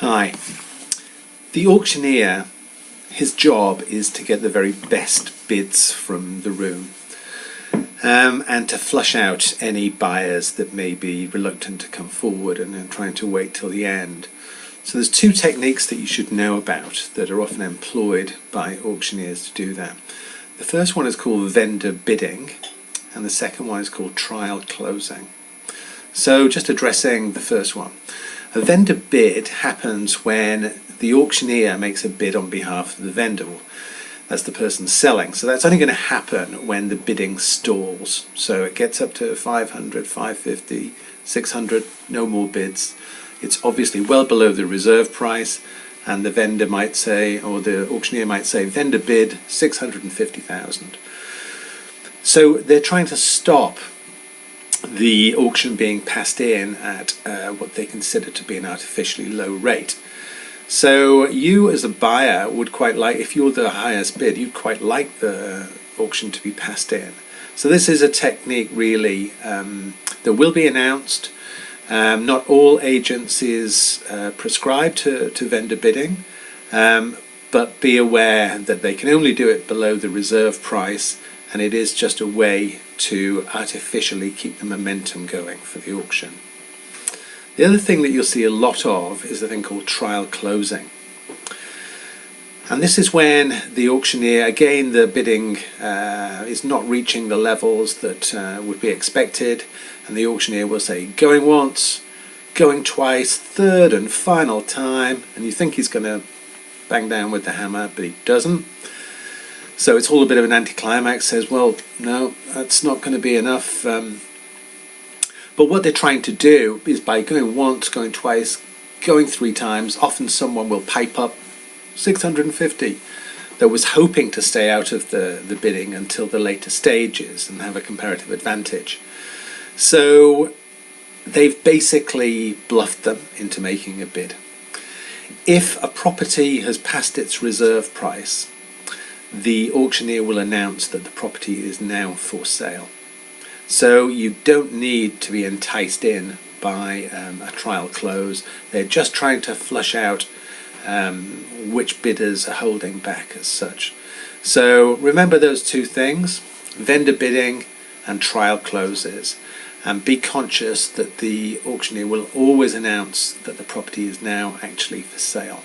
Hi. The auctioneer, his job is to get the very best bids from the room and to flush out any buyers that may be reluctant to come forward and trying to wait till the end. So there's two techniques that you should know about that are often employed by auctioneers to do that. The first one is called vendor bidding and the second one is called trial closing. So just addressing the first one. A vendor bid happens when the auctioneer makes a bid on behalf of the vendor. That's the person selling. So that's only going to happen when the bidding stalls. So it gets up to 500, 550, 600, no more bids. It's obviously well below the reserve price, and the vendor might say, or the auctioneer might say, vendor bid 650,000. So they're trying to stop the auction being passed in at what they consider to be an artificially low rate. So you as a buyer would quite like, if you're the highest bid, you'd quite like the auction to be passed in. So this is a technique really that will be announced. Not all agencies prescribe to vendor bidding, but be aware that they can only do it below the reserve price, and it is just a way to artificially keep the momentum going for the auction. The other thing that you'll see a lot of is a thing called trial closing. And this is when the auctioneer, again the bidding is not reaching the levels that would be expected, and the auctioneer will say going once, going twice, third and final time, and you think he's going to bang down with the hammer, but he doesn't. So it's all a bit of an anticlimax, says, well, no, that's not going to be enough. But what they're trying to do is by going once, going twice, going three times, often someone will pipe up 650 that was hoping to stay out of the bidding until the later stages and have a comparative advantage. So they've basically bluffed them into making a bid. If a property has passed its reserve price, the auctioneer will announce that the property is now for sale. So you don't need to be enticed in by a trial close. They're just trying to flush out which bidders are holding back as such. So remember those two things, vendor bidding and trial closes, and be conscious that the auctioneer will always announce that the property is now actually for sale.